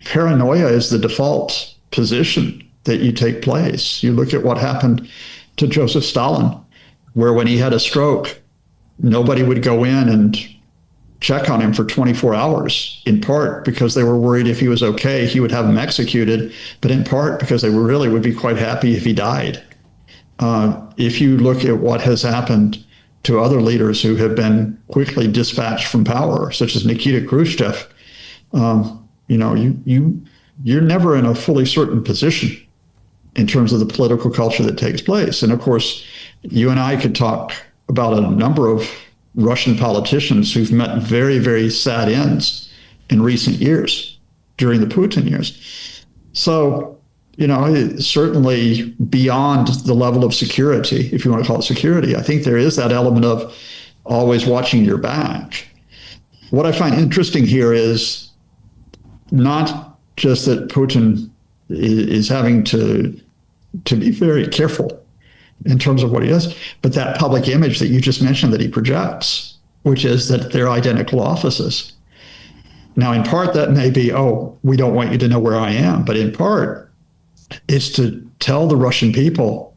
paranoia is the default position that you take place. You look at what happened to Joseph Stalin, where when he had a stroke, nobody would go in and check on him for 24 hours, in part because they were worried if he was okay, he would have him executed, but in part because they really would be quite happy if he died. If you look at what has happened to other leaders who have been quickly dispatched from power, such as Nikita Khrushchev, you're never in a fully certain position in terms of the political culture that takes place. And of course, you and I could talk about a number of Russian politicians who've met very, very sad ends in recent years during the Putin years. So, certainly beyond the level of security, if you want to call it security, I think there is that element of always watching your back. What I find interesting here is not just that Putin is having to be very careful in terms of what he does, but that public image that you just mentioned that he projects, which is that they're identical offices. Now, in part, that may be, we don't want you to know where I am, but in part, it's to tell the Russian people,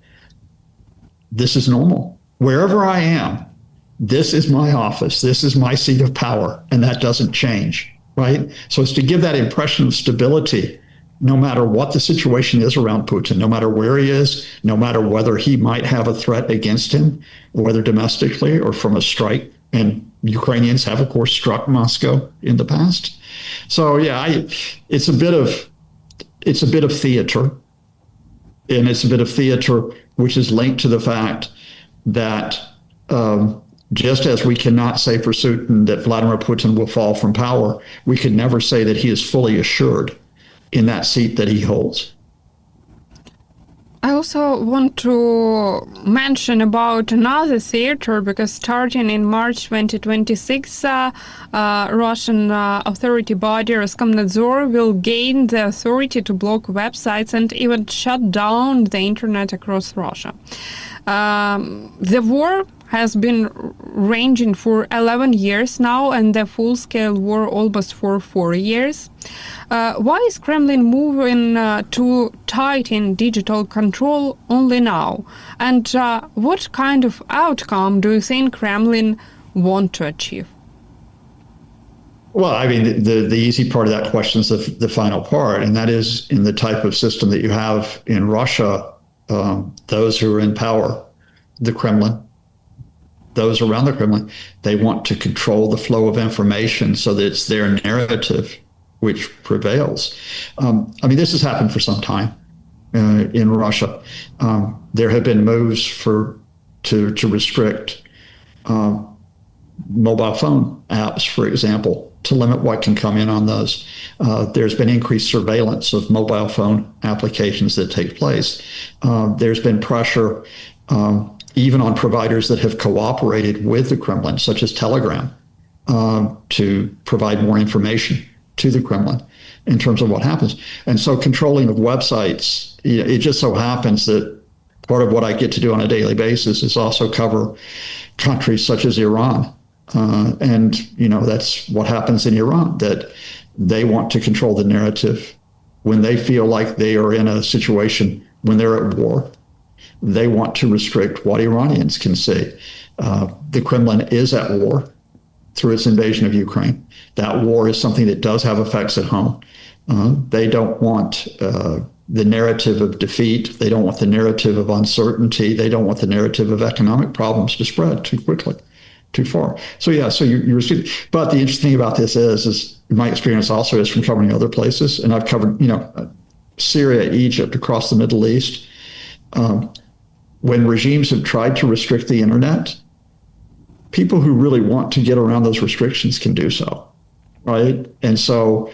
this is normal. Wherever I am, this is my office, this is my seat of power, and that doesn't change, right? So it's to give that impression of stability no matter what the situation is around Putin, no matter where he is, no matter whether he might have a threat against him, whether domestically or from a strike. And Ukrainians have, of course, struck Moscow in the past. So, it's a bit of theater. And it's a bit of theater which is linked to the fact that just as we cannot say for certain that Vladimir Putin will fall from power, we could never say that he is fully assured in that seat that he holds. I also want to mention about another theater, because starting in March 2026, Russian authority body Roskomnadzor will gain the authority to block websites and even shut down the internet across Russia. The war has been raging for 11 years now, and the full-scale war almost for 4 years. Why is Kremlin moving to tighten digital control only now? And what kind of outcome do you think Kremlin want to achieve? Well, I mean, the easy part of that question is the final part, and that is in the type of system that you have in Russia, those who are in power, the Kremlin, those around the Kremlin, they want to control the flow of information so that it's their narrative which prevails. This has happened for some time in Russia. There have been moves to restrict mobile phone apps, for example, to limit what can come in on those. There's been increased surveillance of mobile phone applications that take place. There's been pressure even on providers that have cooperated with the Kremlin, such as Telegram, to provide more information to the Kremlin in terms of what happens. And so controlling of websites, it just so happens that part of what I get to do on a daily basis is also cover countries such as Iran. That's what happens in Iran, that they want to control the narrative when they feel like they are in a situation when they're at war. They want to restrict what Iranians can see. The Kremlin is at war through its invasion of Ukraine. That war is something that does have effects at home. They don't want the narrative of defeat. They don't want the narrative of uncertainty. They don't want the narrative of economic problems to spread too quickly, too far. So you're but the interesting thing about this is my experience also is from covering other places, and I've covered, Syria, Egypt, across the Middle East. When regimes have tried to restrict the internet, people who really want to get around those restrictions can do so, right? And so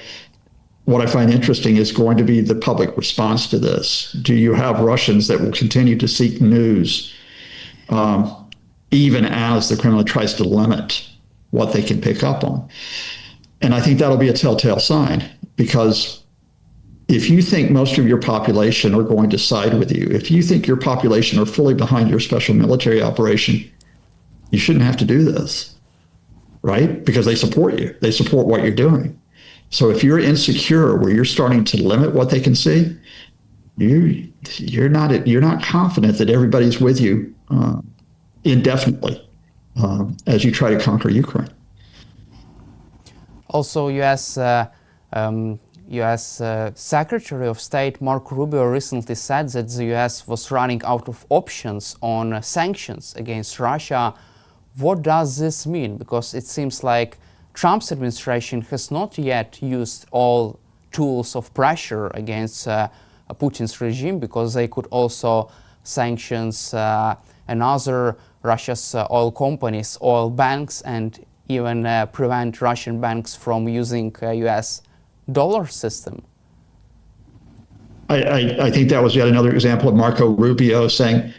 what I find interesting is going to be the public response to this. Do you have Russians that will continue to seek news even as the Kremlin tries to limit what they can pick up on? And I think that'll be a telltale sign, because if you think most of your population are going to side with you, if you think your population are fully behind your special military operation, you shouldn't have to do this, right? Because they support you. They support what you're doing. So if you're insecure, where you're starting to limit what they can see, you're not confident that everybody's with you indefinitely as you try to conquer Ukraine. Also, U.S. Secretary of State Marco Rubio recently said that the U.S. was running out of options on sanctions against Russia. What does this mean? Because it seems like Trump's administration has not yet used all tools of pressure against Putin's regime, because they could also sanctions another Russia's oil companies, oil banks, and even prevent Russian banks from using U.S. dollar system. I think that was yet another example of Marco Rubio saying,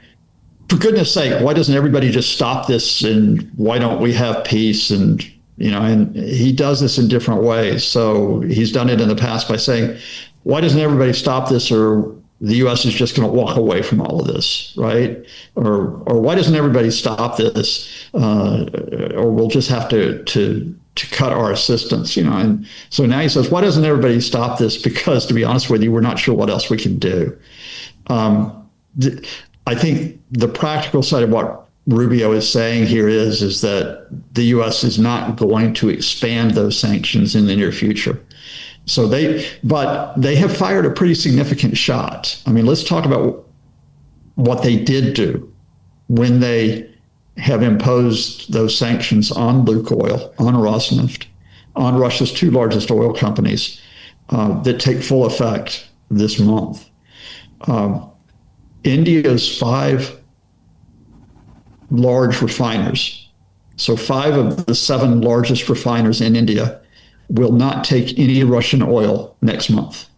for goodness sake, why doesn't everybody just stop this, and why don't we have peace? And and he does this in different ways. So he's done it in the past by saying, why doesn't everybody stop this, or the U.S. is just going to walk away from all of this, right? Or why doesn't everybody stop this, or we'll just have to cut our assistance, And so now he says, why doesn't everybody stop this? Because, to be honest with you, we're not sure what else we can do. I think the practical side of what Rubio is saying here is that the U.S. is not going to expand those sanctions in the near future. So but they have fired a pretty significant shot. I mean, let's talk about what they did do when they have imposed those sanctions on Lukoil, on Rosneft, on Russia's two largest oil companies that take full effect this month. India's 5 large refiners, so 5 of the 7 largest refiners in India, will not take any Russian oil next month.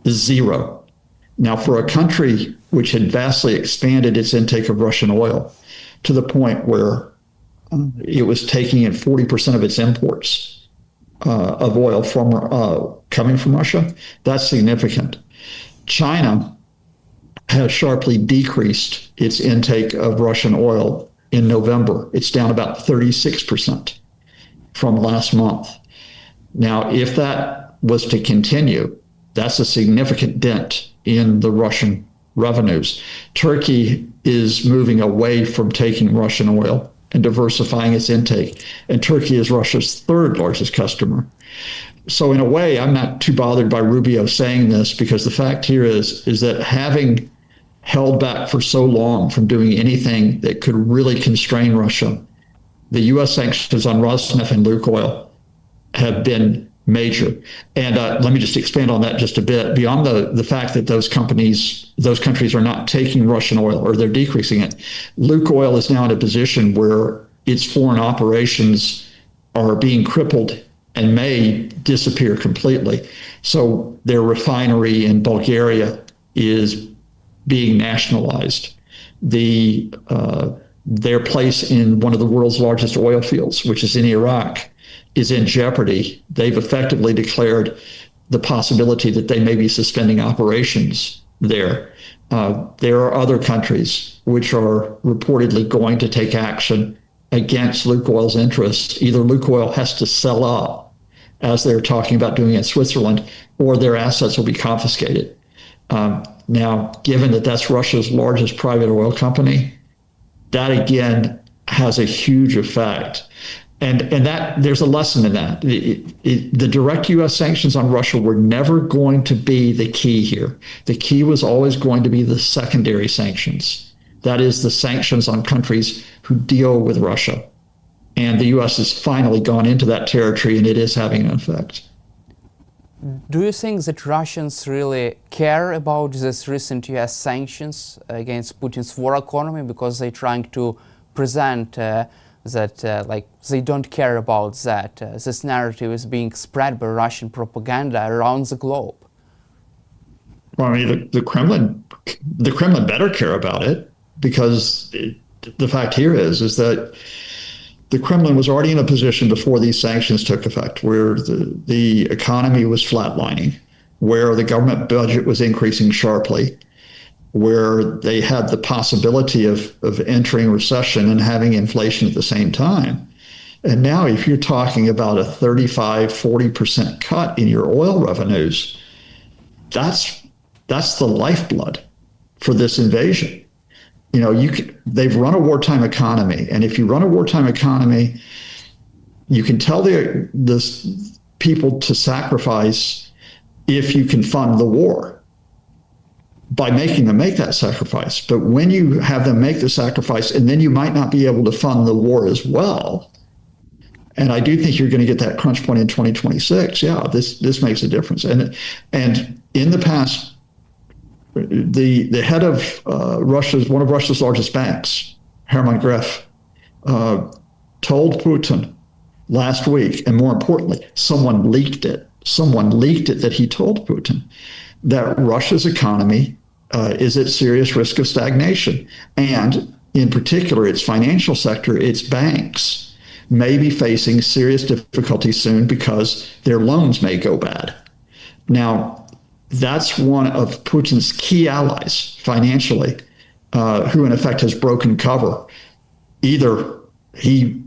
0. Now, for a country which had vastly expanded its intake of Russian oil to the point where it was taking in 40% of its imports of oil from coming from Russia, that's significant. China has sharply decreased its intake of Russian oil in November. It's down about 36% from last month. Now, if that was to continue, that's a significant dent in the Russian revenues. Turkey is moving away from taking Russian oil and diversifying its intake, and Turkey is Russia's 3rd largest customer. So in a way, I'm not too bothered by Rubio saying this, because the fact here is that having held back for so long from doing anything that could really constrain Russia, the U.S. sanctions on Rosneft and Lukoil have been major. And let me just expand on that just a bit. Beyond the fact that those countries are not taking Russian oil, or they're decreasing it, Lukoil is now in a position where its foreign operations are being crippled and may disappear completely. So their refinery in Bulgaria is being nationalized. Their place in one of the world's largest oil fields, which is in Iraq, is in jeopardy. They've effectively declared the possibility that they may be suspending operations there. There are other countries which are reportedly going to take action against Lukoil's interests. Either Lukoil has to sell up, as they're talking about doing in Switzerland, or their assets will be confiscated. Now, given that that's Russia's largest private oil company, that again has a huge effect. And that there's a lesson in that. The direct U.S. sanctions on Russia were never going to be the key here. The key was always going to be the secondary sanctions. That is, the sanctions on countries who deal with Russia. And the U.S. has finally gone into that territory, and it is having an effect. Do you think that Russians really care about this recent U.S. sanctions against Putin's war economy, because they're trying to present that like they don't care about that? This narrative is being spread by Russian propaganda around the globe. Well, I mean, the Kremlin better care about it, because the fact here is that the Kremlin was already in a position before these sanctions took effect, where the economy was flatlining, where the government budget was increasing sharply, where they had the possibility of entering recession and having inflation at the same time. And now if you're talking about a 35-40% cut in your oil revenues, that's the lifeblood for this invasion. They've run a wartime economy, and if you run a wartime economy, you can tell the people to sacrifice if you can fund the war by making them make that sacrifice. But when you have them make the sacrifice and then you might not be able to fund the war as well, and I do think you're going to get that crunch point in 2026. Yeah, this makes a difference. And in the past, the head of one of Russia's largest banks, Hermann Gref, told Putin last week, and more importantly, someone leaked it that he told Putin that Russia's economy is at serious risk of stagnation. And in particular, its financial sector, its banks, may be facing serious difficulty soon because their loans may go bad. Now, that's one of Putin's key allies financially, who in effect has broken cover. Either he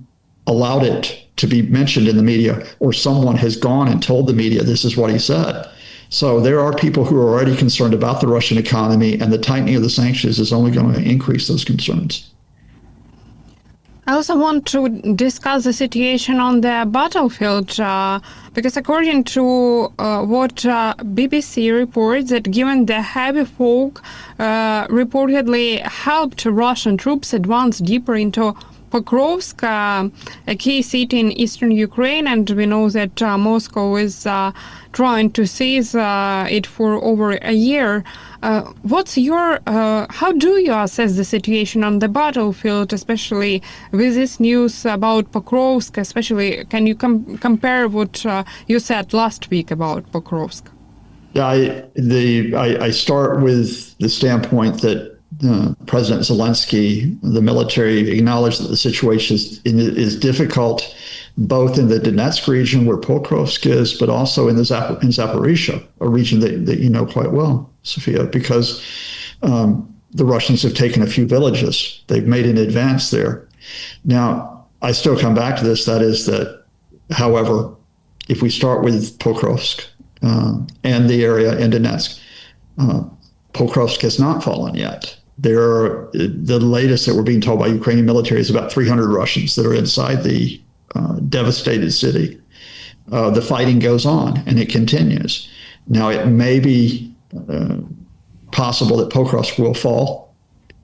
allowed it to be mentioned in the media, or someone has gone and told the media this is what he said. So there are people who are already concerned about the Russian economy, and the tightening of the sanctions is only going to increase those concerns. I also want to discuss the situation on the battlefield, because according to what BBC reports, that given the heavy fog reportedly helped Russian troops advance deeper into Pokrovsk, a key city in eastern Ukraine, and we know that Moscow is trying to seize it for over a year. How do you assess the situation on the battlefield, especially with this news about Pokrovsk? Especially, can you compare what you said last week about Pokrovsk? Yeah, I start with the standpoint that President Zelensky, the military, acknowledged that the situation is difficult, both in the Donetsk region where Pokrovsk is, but also in Zaporizhia, a region that you know quite well, Sofia, because the Russians have taken a few villages. They've made an advance there. Now, I still come back to this, that is that, however, if we start with Pokrovsk and the area in Donetsk, Pokrovsk has not fallen yet. The latest that we're being told by Ukrainian military is about 300 Russians that are inside the devastated city. The fighting goes on and it continues. Now, it may be possible that Pokrovsk will fall,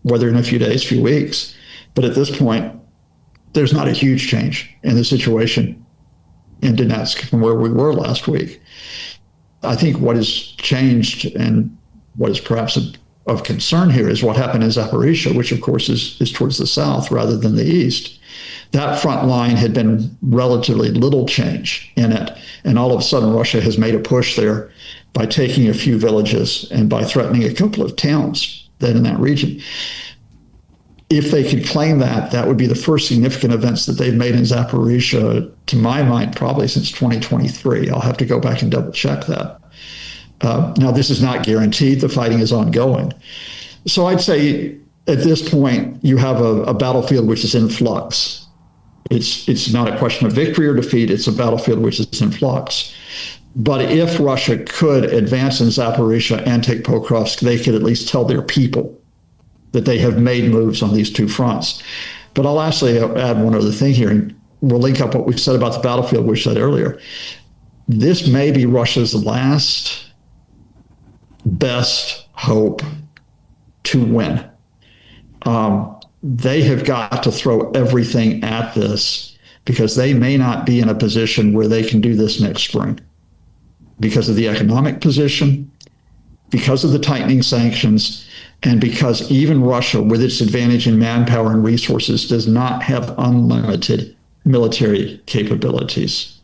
whether in a few days, few weeks. But at this point, there's not a huge change in the situation in Donetsk from where we were last week. I think what has changed and what is perhaps of concern here is what happened in Zaporizhia, which of course is towards the south rather than the east. That front line had been relatively little change in it. And all of a sudden, Russia has made a push there by taking a few villages and by threatening a couple of towns then in that region. If they could claim that, that would be the first significant events that they've made in Zaporizhia, to my mind, probably since 2023. I'll have to go back and double check that. Now, this is not guaranteed. The fighting is ongoing. So I'd say at this point, you have a battlefield which is in flux. It's not a question of victory or defeat. It's a battlefield which is in flux. But if Russia could advance in Zaporizhia and take Pokrovsk, they could at least tell their people that they have made moves on these two fronts. But I'll actually add one other thing here, and we'll link up what we said about the battlefield, which we said earlier. This may be Russia's last best hope to win. They have got to throw everything at this because they may not be in a position where they can do this next spring because of the economic position, because of the tightening sanctions, and because even Russia, with its advantage in manpower and resources, does not have unlimited military capabilities.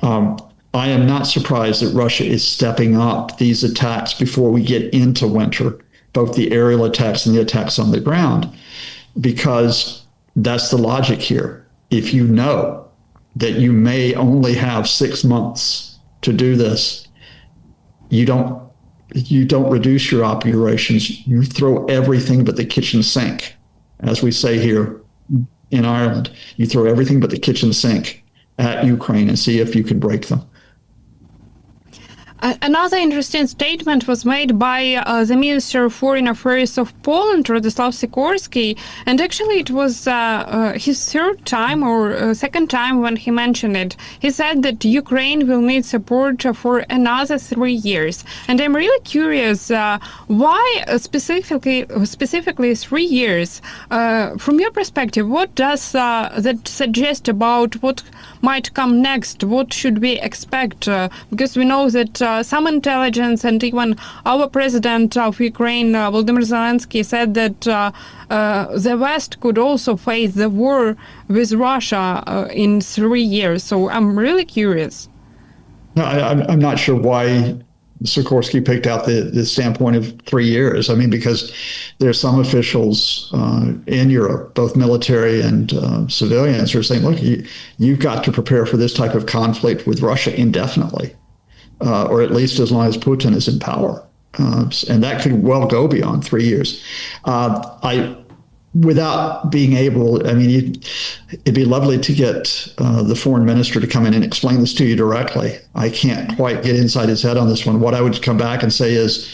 I am not surprised that Russia is stepping up these attacks before we get into winter, both the aerial attacks and the attacks on the ground, because that's the logic here. If you know that you may only have 6 months to do this, you don't reduce your operations. You throw everything but the kitchen sink, as we say here, in Ireland. You throw everything but the kitchen sink at Ukraine and see if you can break them. Another interesting statement was made by the Minister of Foreign Affairs of Poland, Radosław Sikorski, and actually it was his third time or second time when he mentioned it. He said that Ukraine will need support for another 3 years. And I'm really curious, why specifically 3 years? From your perspective, what does that suggest about what might come next? What should we expect? Because we know that some intelligence and even our president of Ukraine, Volodymyr Zelensky, said that the West could also face the war with Russia in 3 years. So I'm really curious. No, I'm not sure why Sikorski picked out the standpoint of 3 years. I mean, because there are some officials in Europe, both military and civilians, who are saying, look, you've got to prepare for this type of conflict with Russia indefinitely, or at least as long as Putin is in power. And that could well go beyond 3 years. Without being able, I mean, it'd be lovely to get the foreign minister to come in and explain this to you directly. I can't quite get inside his head on this one. What I would come back and say is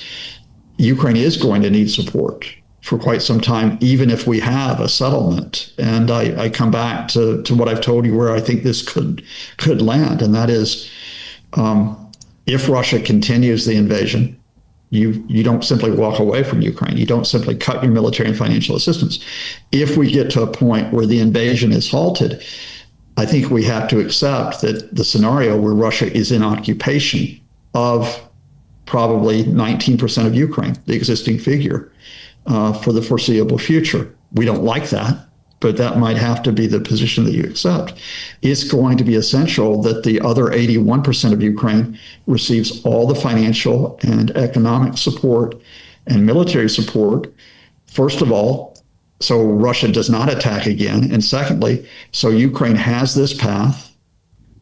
Ukraine is going to need support for quite some time, even if we have a settlement. And I come back to what I've told you, where I think this could land, and that is if Russia continues the invasion, you don't simply walk away from Ukraine. You don't simply cut your military and financial assistance. If we get to a point where the invasion is halted, I think we have to accept that the scenario where Russia is in occupation of probably 19% of Ukraine, the existing figure, for the foreseeable future. We don't like that, but that might have to be the position that you accept. It's going to be essential that the other 81% of Ukraine receives all the financial and economic support and military support, first of all, so Russia does not attack again, and secondly, so Ukraine has this path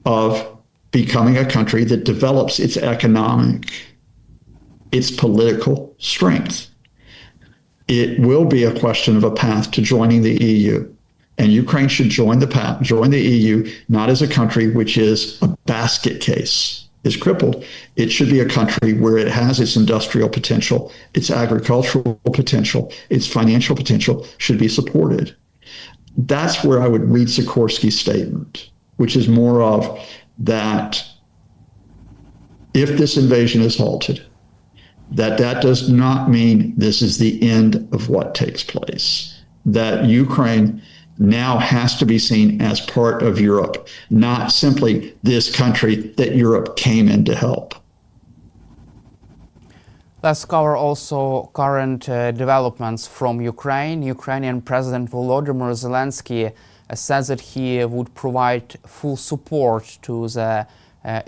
of becoming a country that develops its economic, its political strength. It will be a question of a path to joining the EU. And Ukraine should join the EU, not as a country which is a basket case, is crippled. It should be a country where it has its industrial potential, its agricultural potential, its financial potential should be supported. That's where I would read Sikorski's statement, which is more of that if this invasion is halted, that does not mean this is the end of what takes place, that Ukraine now has to be seen as part of Europe, not simply this country that Europe came in to help. Let's cover also current developments from Ukraine. Ukrainian President Volodymyr Zelensky says that he would provide full support to the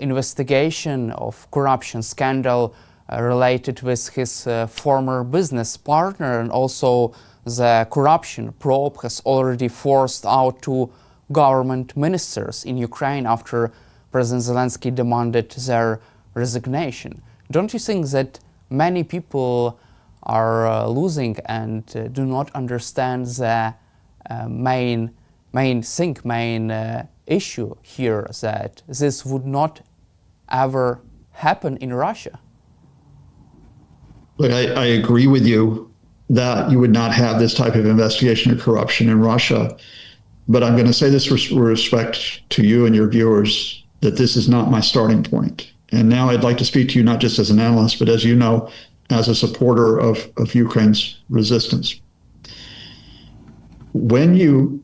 investigation of corruption scandal related with his former business partner, and also the corruption probe has already forced out 2 government ministers in Ukraine after President Zelensky demanded their resignation. Don't you think that many people are losing and do not understand the main issue here, that this would not ever happen in Russia? Look, I agree with you that you would not have this type of investigation of corruption in Russia. But I'm going to say this with respect to you and your viewers, that this is not my starting point. And now I'd like to speak to you not just as an analyst, but as you know, as a supporter of Ukraine's resistance. When you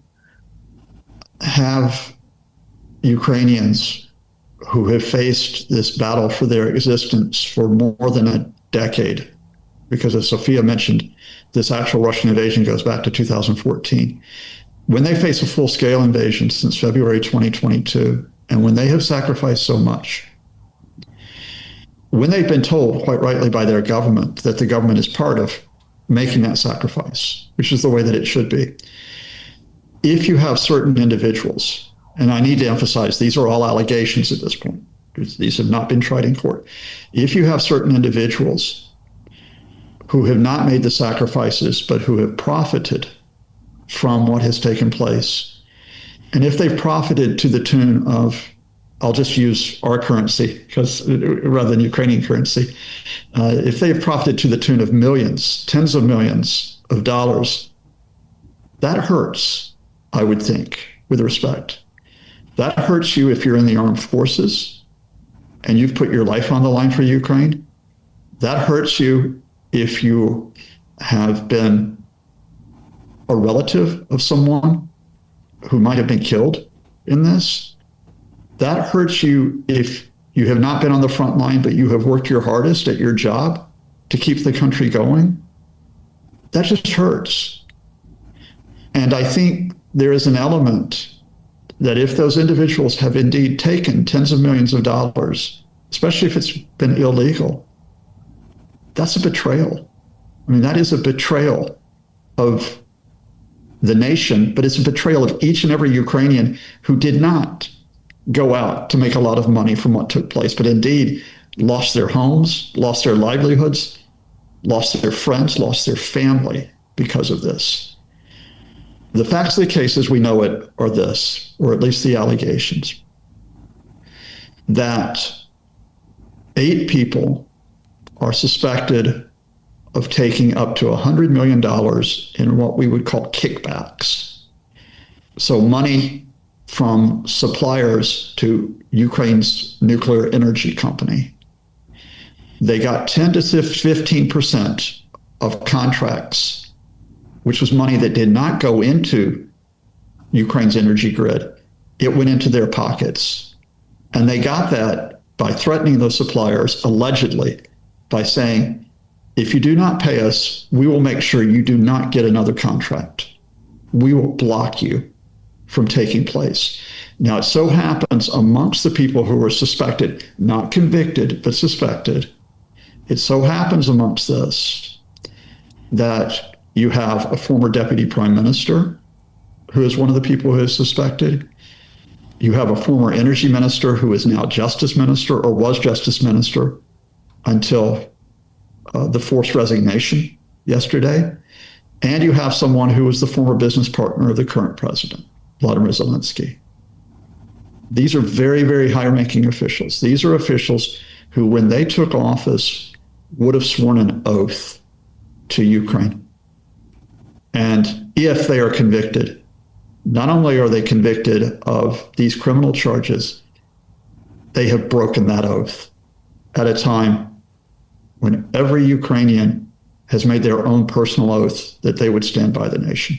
have Ukrainians who have faced this battle for their existence for more than a decade, because as Sofia mentioned, this actual Russian invasion goes back to 2014. When they face a full-scale invasion since February 2022, and when they have sacrificed so much, when they've been told, quite rightly by their government, that the government is part of making that sacrifice, which is the way that it should be, if you have certain individuals, and I need to emphasize, these are all allegations at this point, these have not been tried in court. If you have certain individuals who have not made the sacrifices, but who have profited from what has taken place, And if they've profited to the tune of, I'll just use our currency because rather than Ukrainian currency, if they've profited to the tune of millions, tens of millions of dollars, that hurts, I would think, with respect. That hurts you if you're in the armed forces and you've put your life on the line for Ukraine. That hurts you if you have been a relative of someone who might have been killed in this. That hurts you if you have not been on the front line, but you have worked your hardest at your job to keep the country going. That just hurts. And I think there is an element that if those individuals have indeed taken tens of millions of dollars, especially if it's been illegal, that's a betrayal. I mean, that is a betrayal of the nation, but it's a betrayal of each and every Ukrainian who did not go out to make a lot of money from what took place, but indeed lost their homes, lost their livelihoods, lost their friends, lost their family because of this. The facts of the case as we know it are this, or at least the allegations, that 8 people are suspected of taking up to $100 million in what we would call kickbacks. So money from suppliers to Ukraine's nuclear energy company. They got 10 to 15% of contracts, which was money that did not go into Ukraine's energy grid. It went into their pockets. And they got that by threatening those suppliers, allegedly, by saying, if you do not pay us, we will make sure you do not get another contract. We will block you from taking place. Now, it so happens amongst the people who were suspected, not convicted, but suspected, it so happens amongst this that you have a former deputy prime minister who is one of the people who is suspected. You have a former energy minister who is now justice minister or was justice minister until the forced resignation yesterday. And you have someone who was the former business partner of the current president, Vladimir Zelensky. These are very, very high-ranking officials. These are officials who, when they took office, would have sworn an oath to Ukraine. And if they are convicted, not only are they convicted of these criminal charges, they have broken that oath at a time when every Ukrainian has made their own personal oath that they would stand by the nation.